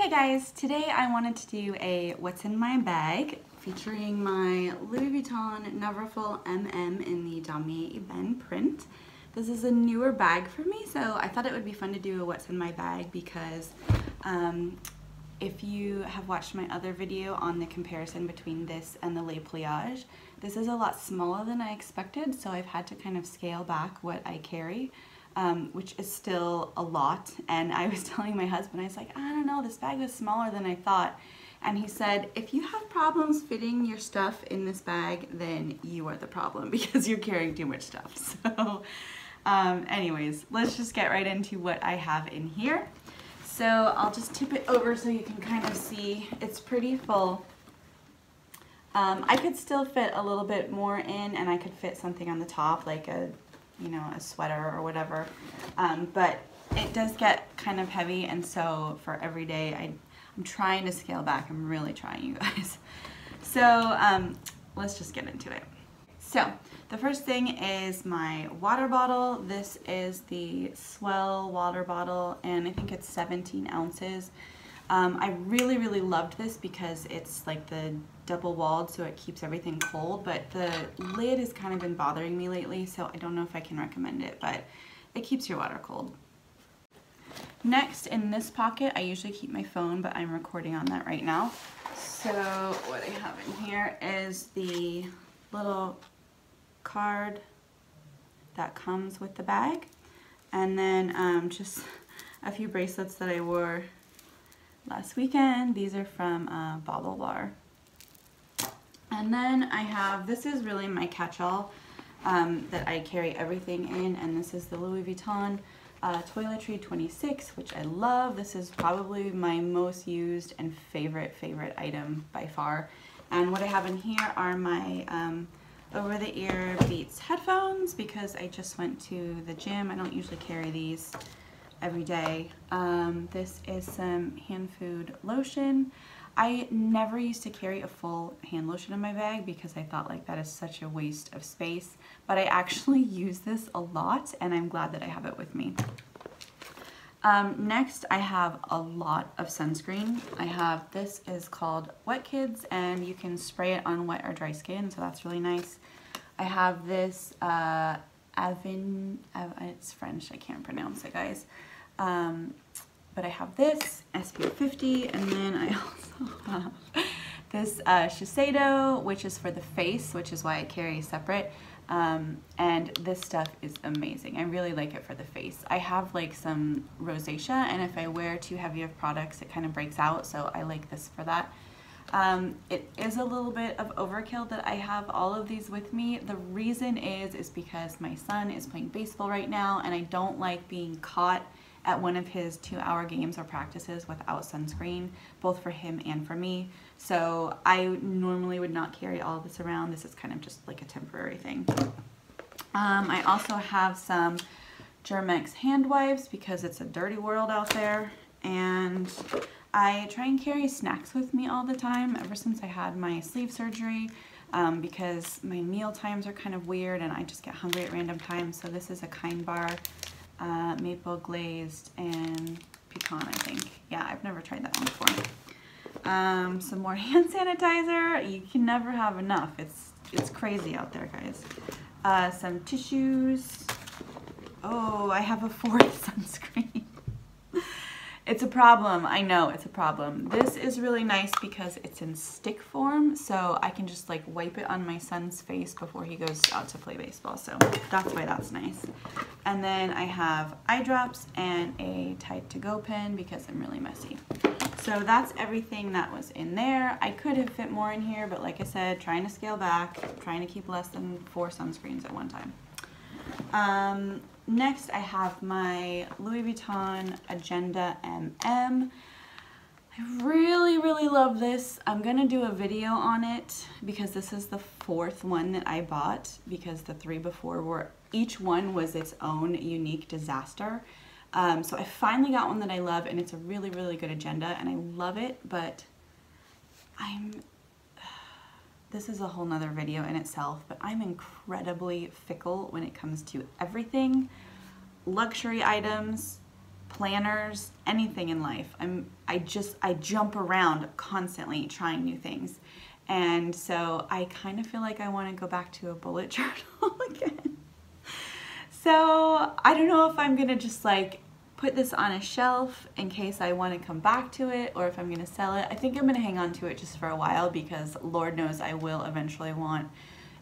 Hey guys, today I wanted to do a what's in my bag featuring my Louis Vuitton Neverfull MM in the Damier Ebene print. This is a newer bag for me, so I thought it would be fun to do a what's in my bag because if you have watched my other video on the comparison between this and the Les Pliages, this is a lot smaller than I expected, so I've had to kind of scale back what I carry. Which is still a lot, and I was telling my husband, I was like, I don't know, this bag is smaller than I thought, and he said, if you have problems fitting your stuff in this bag, then you are the problem because you're carrying too much stuff. So anyways, let's just get right into what I have in here. So I'll just tip it over so you can kind of see it's pretty full. I could still fit a little bit more in, and I could fit something on the top like a sweater or whatever, but it does get kind of heavy, and so for every day I'm trying to scale back. I'm really trying, you guys. So let's just get into it. So the first thing is my water bottle. This is the Swell water bottle, and I think it's 17 ounces. I really loved this because it's like the double walled, so it keeps everything cold, but the lid has kind of been bothering me lately, so I don't know if I can recommend it, but it keeps your water cold. Next, in this pocket, I usually keep my phone, but I'm recording on that right now. So what I have in here is the little card that comes with the bag, and then just a few bracelets that I wore last weekend. These are from Bauble Bar. And then I have, this is really my catch-all that I carry everything in, and this is the Louis Vuitton Toiletry 26, which I love. This is probably my most used and favorite item by far. And what I have in here are my over-the-ear Beats headphones because I just went to the gym. I don't usually carry these every day. This is some hand food lotion. I never used to carry a full hand lotion in my bag because I thought like that is such a waste of space, but I actually use this a lot, and I'm glad that I have it with me. Next, I have a lot of sunscreen. I have, this is called Wet Kids, and you can spray it on wet or dry skin, so that's really nice. I have this it's French, I can't pronounce it, guys. But I have this SPF 50, and then I also have this Shiseido, which is for the face, which is why I carry separate. And this stuff is amazing. I really like it for the face. I have like some rosacea, and if I wear too heavy of products, it kind of breaks out, so I like this for that. It is a little bit of overkill that I have all of these with me. The reason is because my son is playing baseball right now, and I don't like being caught at one of his 2-hour games or practices without sunscreen, both for him and for me. So I normally would not carry all of this around. This is kind of just like a temporary thing. I also have some Germex hand wipes because it's a dirty world out there, and I try and carry snacks with me all the time ever since I had my sleeve surgery, because my meal times are kind of weird and I just get hungry at random times. So this is a Kind Bar maple glazed and pecan, I think. Yeah, I've never tried that one before. Some more hand sanitizer. You can never have enough. It's crazy out there, guys. Some tissues. Oh, I have a 4th sunscreen. It's a problem. I know it's a problem. This is really nice because it's in stick form, so I can just like wipe it on my son's face before he goes out to play baseball, so that's why that's nice. And then I have eye drops and a Tide to Go pen because I'm really messy. So that's everything that was in there. I could have fit more in here, but like I said, trying to scale back, trying to keep less than 4 sunscreens at one time. Next, I have my Louis Vuitton Agenda MM. I really love this. I'm gonna do a video on it because this is the 4th one that I bought, because the 3 before were, each one was its own unique disaster. So I finally got one that I love, and it's a really good agenda, and I love it, but this is a whole nother video in itself, but I'm incredibly fickle when it comes to everything. Luxury items, planners, anything in life. I jump around constantly trying new things. And so I kind of feel like I want to go back to a bullet journal again. So I don't know if I'm gonna just like put this on a shelf in case I want to come back to it, or if I'm gonna sell it. I think I'm gonna hang on to it just for a while, because Lord knows I will eventually want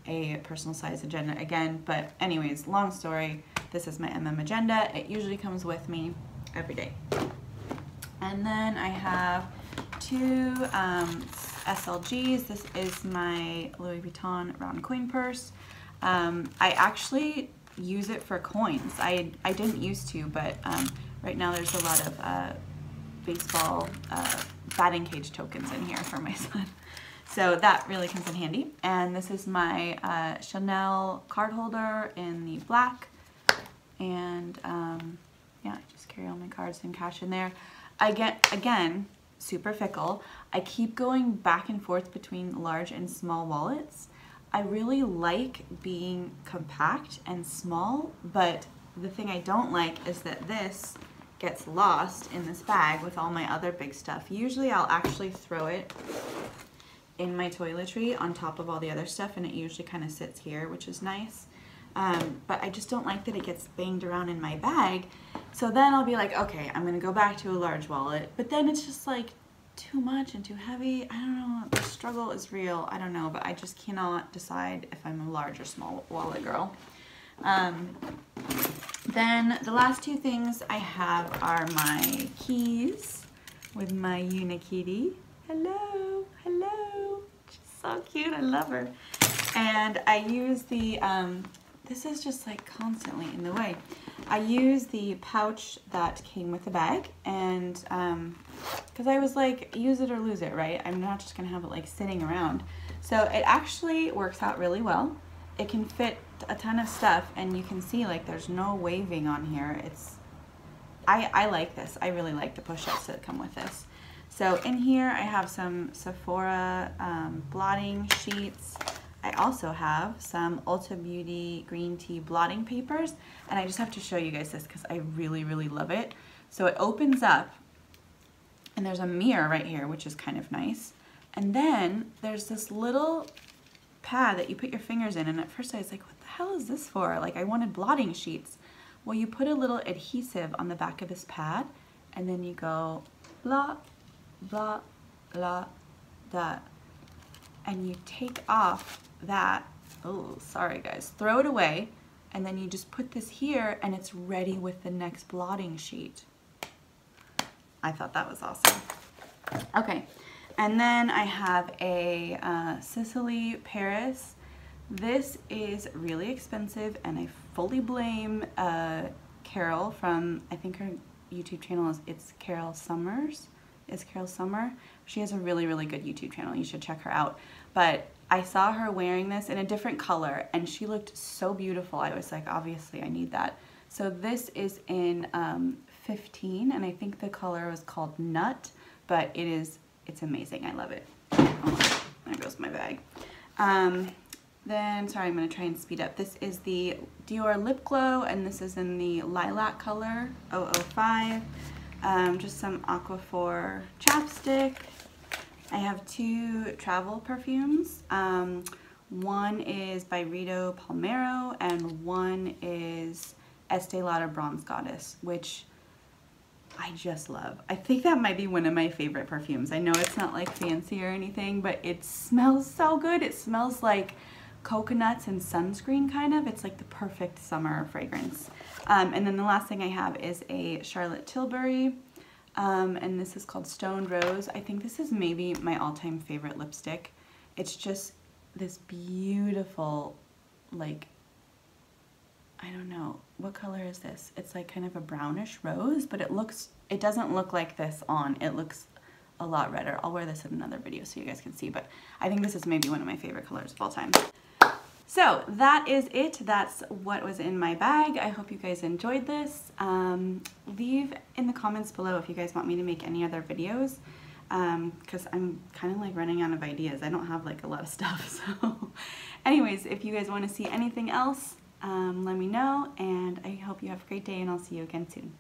a personal size agenda again. But anyways, long story, this is my agenda. It usually comes with me every day. And then I have two SLGs. This is my Louis Vuitton round coin purse. I actually use it for coins. I didn't used to, but right now there's a lot of baseball batting cage tokens in here for my son. So that really comes in handy. And this is my Chanel card holder in the black. And yeah, I just carry all my cards and cash in there. Again, super fickle. I keep going back and forth between large and small wallets. I really like being compact and small, but the thing I don't like is that this gets lost in this bag with all my other big stuff. Usually I'll actually throw it in my toiletry on top of all the other stuff, and it usually kind of sits here, which is nice. But I just don't like that it gets banged around in my bag. So then I'll be like, okay, I'm gonna go back to a large wallet, but then it's just like too much and too heavy. I don't know, the struggle is real. I don't know, but I just cannot decide if I'm a large or small wallet girl. Then the last two things I have are my keys with my Unikitty. Hello, hello. She's so cute, I love her. And I use the, this is just like constantly in the way. I use the pouch that came with the bag, and because I was like, use it or lose it, right? I'm not just gonna have it like sitting around. So it actually works out really well. It can fit a ton of stuff, and you can see like there's no waving on here. I like this. I really like the push-ups that come with this. So in here I have some Sephora blotting sheets. I also have some Ulta Beauty green tea blotting papers, and I just have to show you guys this because I really, really love it. So it opens up, and there's a mirror right here, which is kind of nice. And then there's this little pad that you put your fingers in, and at first I was like, what the hell is this for? Like, I wanted blotting sheets. Well, you put a little adhesive on the back of this pad, and then you go blah, blah, blah, that. And you take off that, oh, sorry guys, throw it away, and then you just put this here, and it's ready with the next blotting sheet. I thought that was awesome. Okay, and then I have a Sicily Paris. This is really expensive, and I fully blame Carol from, I think her YouTube channel is It's Carol Summers. Is Carol Summer. She has a really, really good YouTube channel. You should check her out. But I saw her wearing this in a different color, and she looked so beautiful. I was like, obviously I need that. So this is in 15, and I think the color was called Nut, but it's amazing. I love it. Oh, there goes my bag. Then, sorry, I'm gonna try and speed up. This is the Dior Lip Glow, and this is in the Lilac color, 005. Just some Aquaphor chapstick. I have two travel perfumes. One is by Rito Palmero, and one is Estee Lauder Bronze Goddess, which I just love. I think that might be one of my favorite perfumes. I know it's not like fancy or anything, but it smells so good. It smells like coconuts and sunscreen, kind of. It's like the perfect summer fragrance. And then the last thing I have is a Charlotte Tilbury, and this is called Stoned Rose. I think this is maybe my all-time favorite lipstick. It's just this beautiful, like, I don't know, what color is this? It's like kind of a brownish rose, but it doesn't look like this on. It looks a lot redder. I'll wear this in another video so you guys can see, but I think this is maybe one of my favorite colors of all time. So that is it. That's what was in my bag. I hope you guys enjoyed this. Leave in the comments below if you guys want me to make any other videos, because I'm kind of like running out of ideas. I don't have like a lot of stuff. So anyways, if you guys want to see anything else, let me know, and I hope you have a great day, and I'll see you again soon.